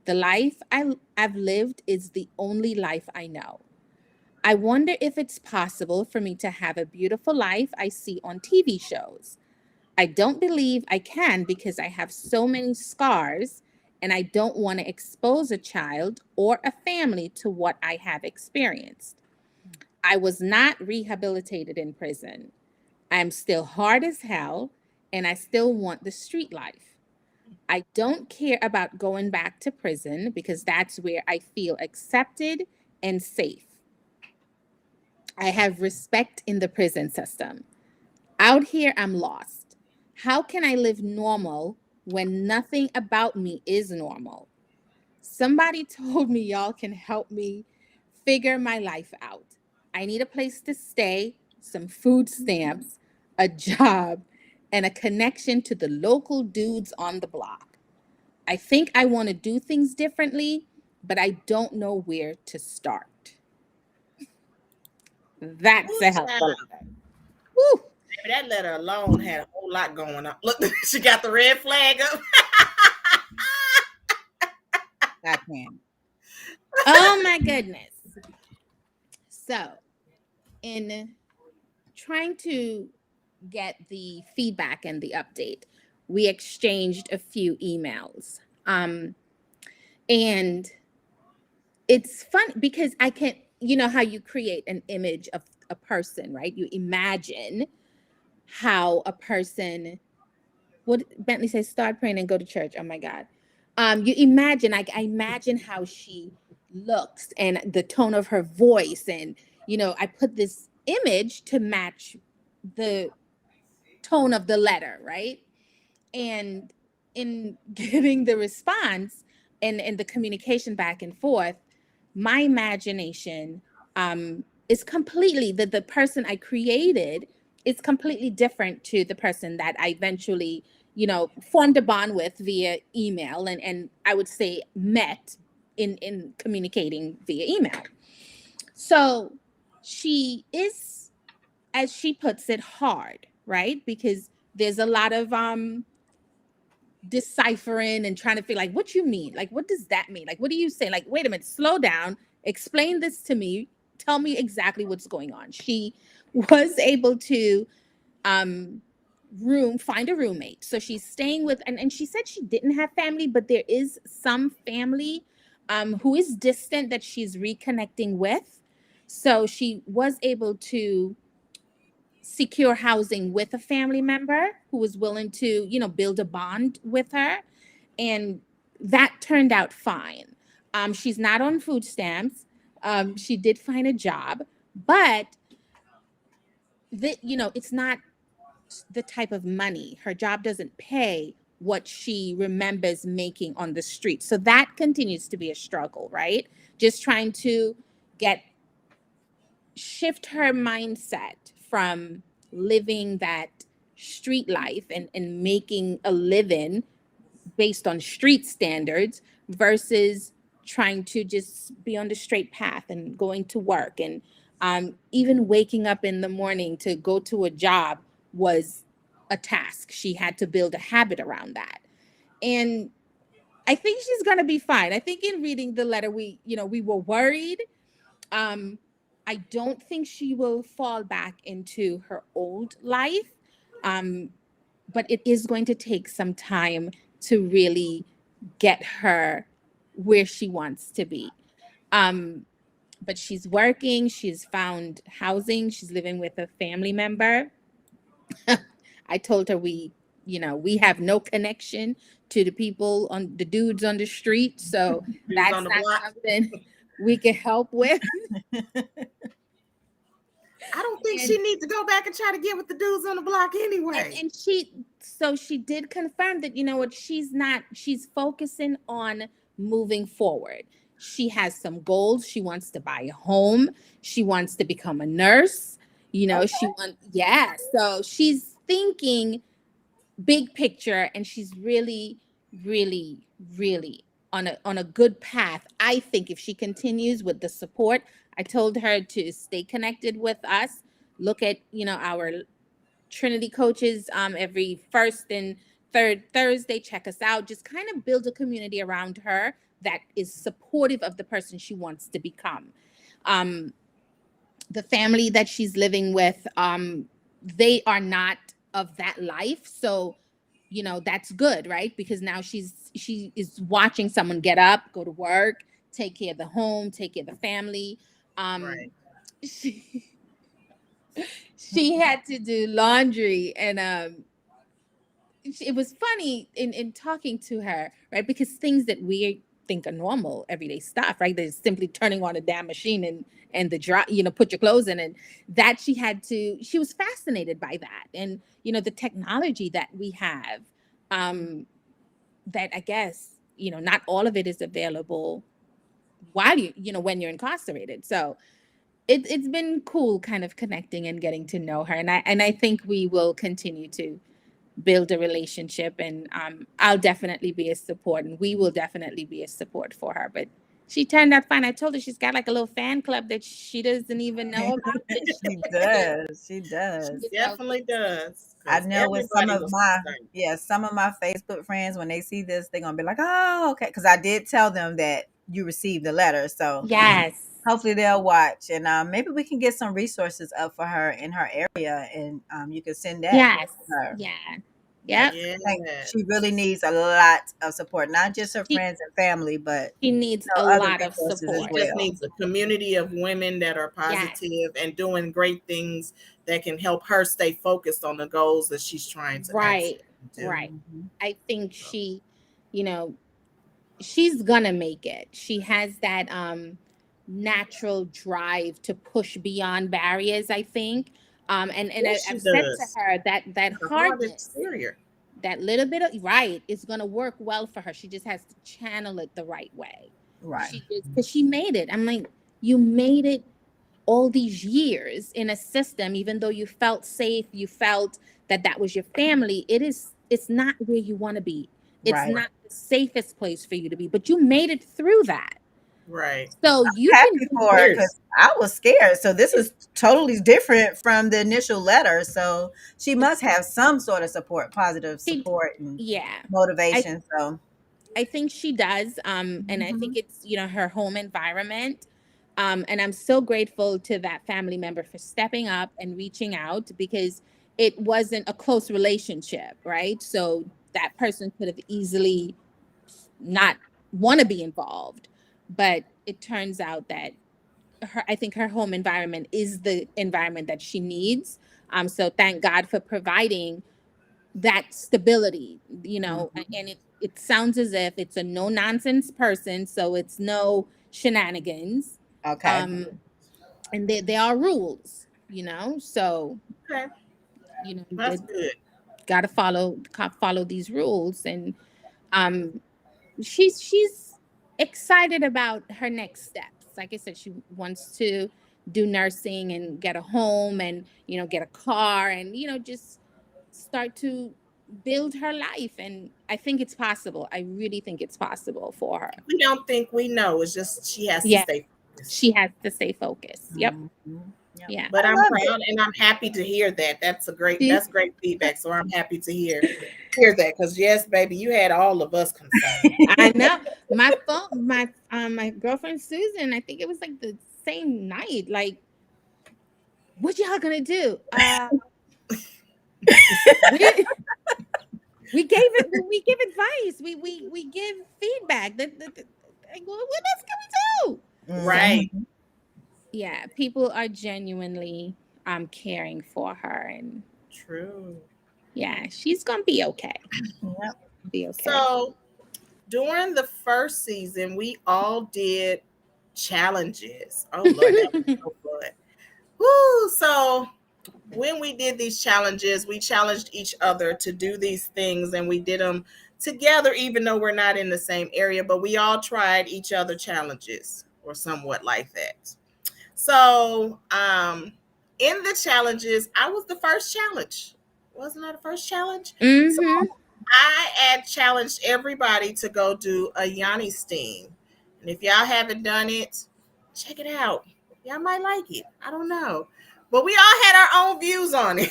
The life I've lived is the only life I know. I wonder if it's possible for me to have a beautiful life I see on TV shows. I don't believe I can because I have so many scars and I don't want to expose a child or a family to what I have experienced. I was not rehabilitated in prison. I'm still hard as hell and I still want the street life. I don't care about going back to prison because that's where I feel accepted and safe. I have respect in the prison system. Out here, I'm lost. How can I live normal when nothing about me is normal? Somebody told me y'all can help me figure my life out. I need a place to stay, some food stamps, a job, and a connection to the local dudes on the block. I think I want to do things differently, but I don't know where to start. That's Ooh, a hell of a child. letter. Woo. Baby, that letter alone had a whole lot going on. Look, she got the red flag up. I can. Oh my goodness. So, in trying to get the feedback and the update, we exchanged a few emails. And it's fun because I can, you know, how you create an image of a person, right? You imagine how a person, what Bentley says, start praying and go to church. Oh my God. You imagine, I imagine how she looks and the tone of her voice. And, you know, I put this image to match the tone of the letter, right? And in getting the response and the communication back and forth, my imagination is completely the person I created is completely different to the person that I eventually, formed a bond with via email and I would say met in communicating via email. So she is, as she puts it, hard, right? Because there's a lot of deciphering and trying to feel like, what you mean? Like, what does that mean? Like, what do you say? Like, wait a minute, slow down, explain this to me, tell me exactly what's going on. She was able to um find a roommate. So she's staying with, and she said she didn't have family, but there is some family who is distant that she's reconnecting with. So she was able to secure housing with a family member who was willing to, build a bond with her. And that turned out fine. She's not on food stamps. She did find a job, but it's not the type of money. Her job doesn't pay what she remembers making on the street. So that continues to be a struggle, right? Just trying to get shift her mindset from living that street life and making a living based on street standards versus trying to just be on the straight path and going to work. And even waking up in the morning to go to a job was a task. She had to build a habit around that. And I think she's going to be fine. I think in reading the letter, we were worried. um, I don't think she will fall back into her old life, um, but it is going to take some time to really get her where she wants to be. Um, but she's working, she's found housing, she's living with a family member. I told her we have no connection to the people on the dudes on the street, so Dudes on that's the not block. something we can help with. I don't think And she needs to go back and try to get with the dudes on the block and anyway. and she did confirm that, what, she's focusing on moving forward. She has some goals. She wants to buy a home. She wants to become a nurse. She Okay. wants, yeah, so she's thinking big picture, and she's really, really, really on a good path. I think if she continues with the support, I told her to stay connected with us. Look at, our Trinity coaches every first and third Thursday. Check us out. Just kind of build a community around her that is supportive of the person she wants to become. Um, the family that she's living with, they are not of that life. So, that's good, right? Because now she is watching someone get up, go to work, take care of the home, take care of the family. Um, Right. she, she had to do laundry, and it was funny in talking to her, right? Because things that we think are normal everyday stuff, right? There's simply turning on a damn machine and the dry, put your clothes in, and that she was fascinated by that, and the technology that we have, um, that I guess not all of it is available while when you're incarcerated. So it's been cool, kind of connecting and getting to know her, and I think we will continue to build a relationship, and I'll definitely be a support, and we will definitely be a support for her. But she turned out fine. I told her she's got like a little fan club that she doesn't even know about, that she She gets to, does. She She does. definitely does. I Because know with everybody was concerned. some of my Facebook friends, when they see this, they're gonna be like, "Oh, okay," because I did tell them that you received the letter, so yes, hopefully they'll watch, and maybe we can get some resources up for her in her area, and you can send that yes, to her. yeah, I yep. think Yes. she really needs a lot of support, not just her She friends and family, but she needs a other lot of resources as She support. just well. needs a community of women that are Yes, positive and doing great things that can help her stay focused on the goals that she's trying to actually right, do. right. Mhm. I think So, you know, she's gonna make it. She has that natural drive to push beyond barriers, I think. And Yes, she I've said to does. her that A hard hardness, exterior. that little bit of right, is going to work well for her. She just has to channel it the right way. Right. She just, because she made it. I'm like, you made it all these years in a system, even though you felt safe, you felt that that was your family. It's not where you want to be. It's Right. not the safest place for you to be, but you made it through that. Right. So you can Happy do for her Years. because I was scared. So this is totally different from the initial letter. So she must have some sort of support, positive it. support and Yeah. I motivation. So I think she does. And I think mhm. it's, her home environment. And I'm so grateful to that family member for stepping up and reaching out, because it wasn't a close relationship, right? So that person could have easily not want to be involved. But it turns out that I think her home environment is the environment that she needs. So thank God for providing that stability, Mhm. and it sounds as if it's a no nonsense person, so it's no shenanigans. Okay. um and there are rules, so Okay. they That's good. got to follow these rules. And um she's excited about her next steps. Like I said, she wants to do nursing and get a home, and get a car, and just start to build her life. And I think it's possible. I really think it's possible for her. We don't think we know. It's just she has to Yeah, stay focused. she has to stay focused. Yep. Mhm. Yep. Yeah. But I I'm love it. proud and I'm happy to hear that. See? That's great feedback. So I'm happy to hear that, because yes, baby, you had all of us concerned. I know. My girlfriend Susan, I think it was like the same night, like, what y'all gonna do? We we give advice. We give feedback. Like, what else can we do? So Right. Mhm. yeah, people are genuinely caring for her, and True. yeah, she's gonna be okay. Yep. Be okay. So during the first season, we all did challenges. Oh Lord, that was so fun. Woo! So when we did these challenges, we challenged each other to do these things, and we did them together, even though we're not in the same area, but we all tried each other challenges or somewhat like that. So, in the challenges, I was the first challenge. Wasn't I the first challenge? So Mm-hmm. I had challenged everybody to go do a Yanni steam. And if y'all haven't done it, check it out. Y'all might like it. I don't know. But we all had our own views on it.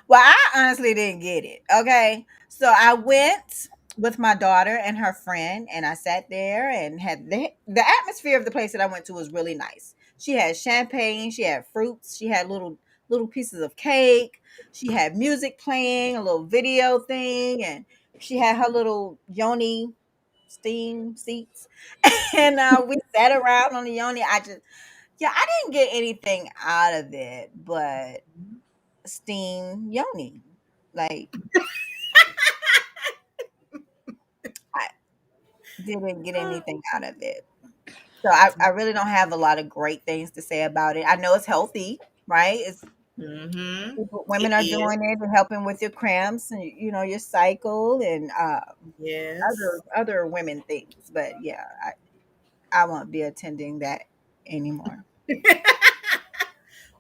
Well, I honestly didn't get it. Okay. So I went with my daughter and her friend, and I sat there and had the atmosphere of the place that I went to was really nice. She had champagne, she had fruits, she had little pieces of cake, she had music playing, a little video thing, and she had her little yoni steam seats. And we sat around on the yoni. Yeah, I didn't get anything out of it, but steam yoni. Like I didn't get anything out of it. So I really don't have a lot of great things to say about it. I know it's healthy, right? It's Mm-hmm. women It are is. doing it and helping with your cramps and your cycle and Yes. other women things. But yeah, I won't be attending that anymore.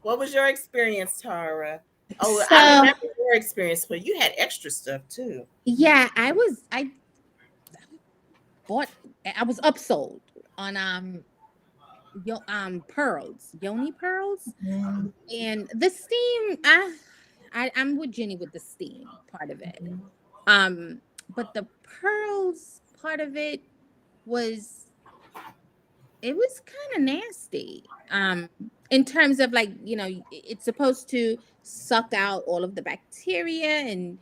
What was your experience, Tara? Oh, I So remember your experience, but you had extra stuff too. yeah, I bought I was upsold on pearls, yoni pearls. Mhm. And the steam, I'm with Jenny with the steam part of it. Mhm. But the pearls part of it was it was kind of nasty. In terms of, like, it's supposed to suck out all of the bacteria and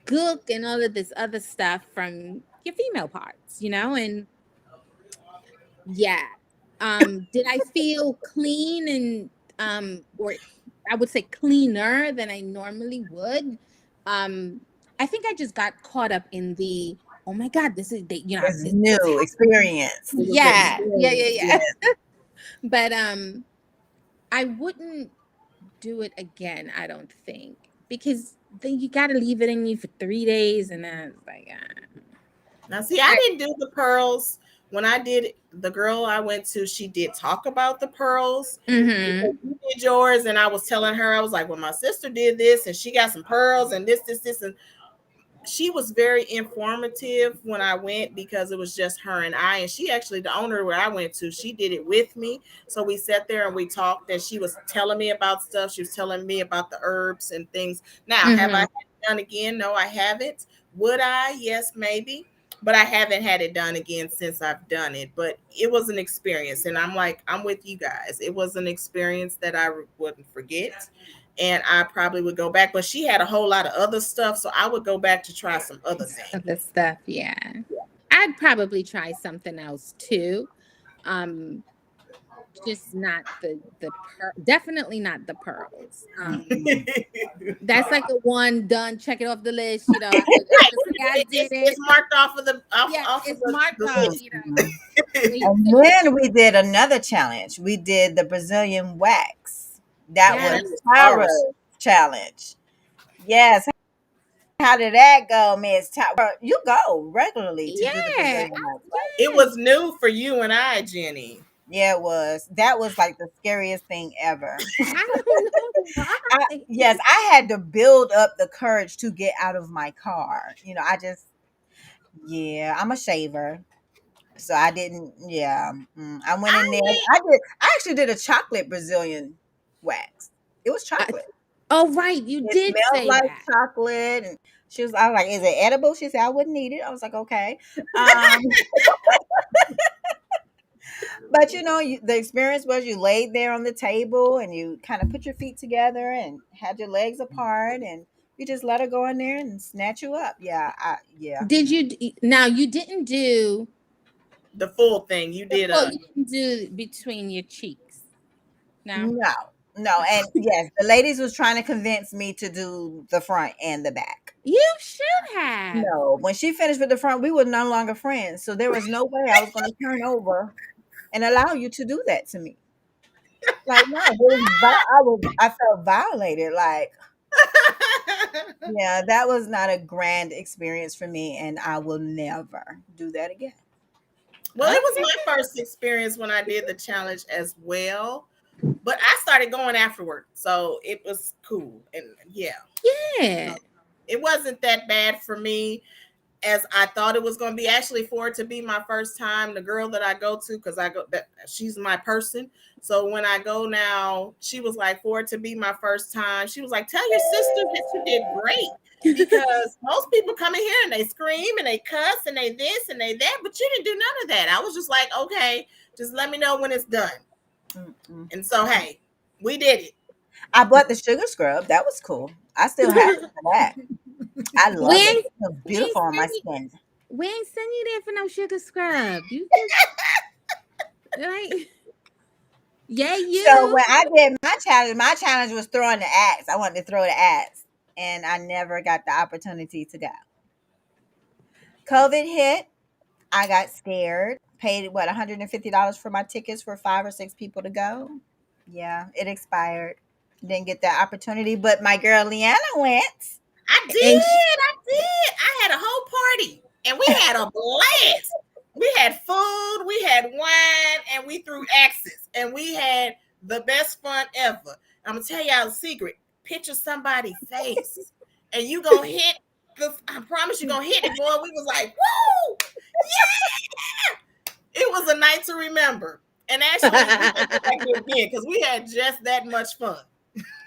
gook and all of this other stuff from your female parts, and yeah. Did I feel clean and or I would say cleaner than I normally would? Um I think I just got caught up in the oh my God, this is It's this new experience. It was an yeah, yeah, yeah, experience. yeah. Yeah. But I wouldn't do it again, I don't think. Because then you gotta leave it in you for 3 days and then it's like Now, see, I I, didn't do the pearls. When I did, the girl I went to, she did talk about the pearls. And so mm-hmm. you did yours, and I was telling her, I was like, well, my sister did this, and she got some pearls, and this, and she was very informative when I went because it was just her and I. And she actually, the owner where I went to, she did it with me. So we sat there and we talked, and she was telling me about stuff. She was telling me about the herbs and things. Now, have I Mm-hmm. had it done again? No, I haven't. Would I? Yes, maybe. But I haven't had it done again since I've done it. But it was an experience. And I'm like, I'm with you guys. It was an experience that I wouldn't forget, and I probably would go back. But she had a whole lot of other stuff, so I would go back to try some other Other things. stuff, yeah. I'd probably try something else too. Um, just not definitely not the pearls. That's like a one done, check it off the list. I Right, can say I did it's it. marked off of the Yeah, off of it's marked the off. list. Mhm. When you And finish then we did another challenge. We did the Brazilian wax. That Oh, was yeah, that was Taurus. Tara's challenge. Yes. How did that go, Miss Tara? You go regularly to do the yeah, Brazilian wax, right? It yeah. was new for you and I, Jenny. Yeah, it was. That was like the scariest thing ever. I don't know why. Yes, I had to build up the courage to get out of my car. Yeah, I'm a shaver. So I didn't, yeah. I went in I there. went. I actually did a chocolate Brazilian wax. It was I, chocolate. oh, right, you It did smelled say like that. chocolate. And I was like, is it edible? She said, I wouldn't eat it. I was like, okay. Um, but the experience was you laid there on the table and you kind of put your feet together and had your legs apart and you just let her go in there and snatch you up. Yeah. Did you? Now you didn't do The full thing. You the did full. a. You didn't do between your cheeks. No. No, no. And yes, the ladies was trying to convince me to do the front and the back. You should have. No, when she finished with the front, we were no longer friends. So there was no way I was going to turn over and allow you to do that to me. Like, no, I felt violated. Like, yeah, that was not a grand experience for me, and I will never do that again. Well, it was Okay. my first experience when I did the challenge as well. But I started going afterward, so it was cool. And yeah, Yeah. it wasn't that bad for me as I thought it was going to be. Actually, for it to be my first time, the girl that I go to, because she's my person. So when I go now, she was like, for it to be my first time, she was like, tell your sister that you did great. Because most people come in here and they scream and they cuss and they this and they that, but you didn't do none of that. I was just like, okay, just let me know when it's done. Mm-mm. And so, hey, we did it. I bought the sugar scrub. That was cool. I still have some of that. I we love it. ain't It feels we ain't beautiful on my send you skin. we ain't send you there for no sugar scrub. You just like yeah, So you. when I did my challenge was throwing the axe. I wanted to throw the axe, and I never got the opportunity to go. COVID hit. I got scared. Paid what $150 for my tickets for 5 or 6 people to go. Yeah, it expired. Didn't get that opportunity, but my girl Leanna went. I did. And I did. I had a whole party and we had a blast. We had food, we had wine, and we threw axes. And we had the best fun ever. I'm going to tell y'all a secret. Picture somebody's face and you going to hit I promise you going to hit it, boy. We was like, woo! It was a night to remember. And actually, we can go back here again because we had just that much fun.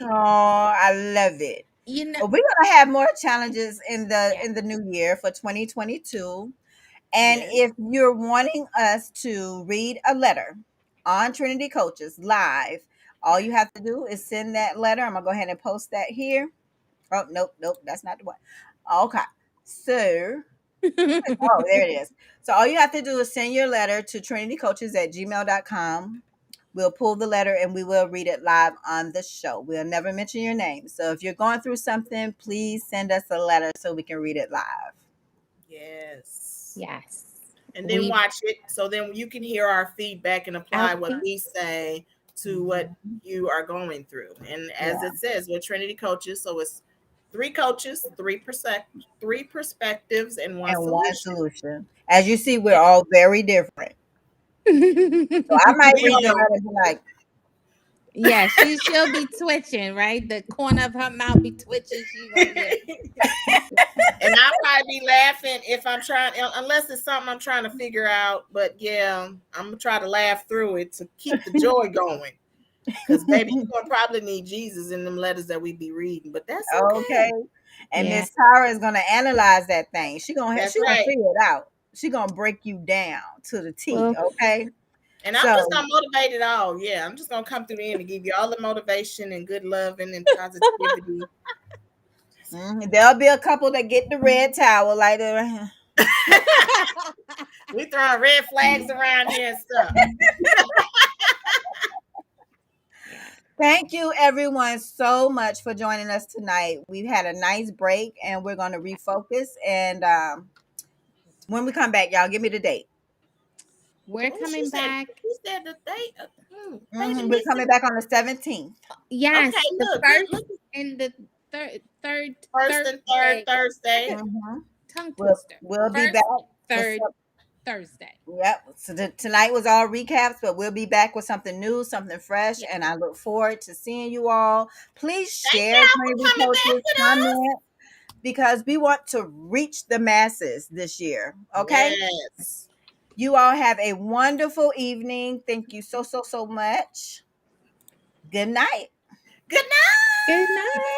Oh, I love it. you know, Well, we're gonna have more challenges in the yeah. in the new year for 2022. And Yes. if you're wanting us to read a letter on Trinity Coaches live, all you have to do is send that letter. I'm gonna go ahead and post that here. Oh, nope, that's not the one. Okay. So, oh, there it is. So all you have to do is send your letter to trinitycoaches@gmail.com. We'll pull the letter and we will read it live on the show. We'll never mention your name. So if you're going through something, please send us a letter so we can read it live. Yes. Yes. And then We watch it so then you can hear our feedback and apply what outfit. we say to what Mhm. you are going through. And as Yeah. it says, we're Trinity coaches, so it's three coaches, three perspectives, and one And one solution. solution. As you see, we're all very different. So I might We read your are, letter and be like, Yeah, she'll be twitching, right? The corner of her mouth be twitching. She gonna be like, and I'll probably be laughing if I'm trying, unless it's something I'm trying to figure out. But yeah, I'm gonna try to laugh through it to keep the joy going. Because baby, you're gonna probably need Jesus in them letters that we be reading, but that's okay. okay. And yeah. Miss Tara is gonna analyze that thing. That's She gonna right. figure it out. She gonna break you down to the T. Well, Okay. And I'm just So gonna motivate it all. Yeah, I'm just gonna come through the end and give you all the motivation and good loving and positivity. there'll be a couple that get the red towel like the We throwing red flags around here and stuff. yeah. Thank you everyone so much for joining us tonight. We've had a nice break and we're gonna refocus and when we come back, y'all give me the date. We're Oh, coming back. she said the date. Baby We're Lisa. coming back on the 17th. Okay, Yes, the look, first look. and the third First and third Thursday. Thursday. Mhm. Tongue We'll twister. we'll be back First, with third some, Thursday. yep. So tonight was all recaps, but we'll be back with something new, something fresh, Yeah. and I look forward to seeing you all. Please Thank share y'all for Trinity coming back Coaches, with us. comment because we want to reach the masses this year. Okay. Yes. You all have a wonderful evening. Thank you so much. Good night. Good night. Good night.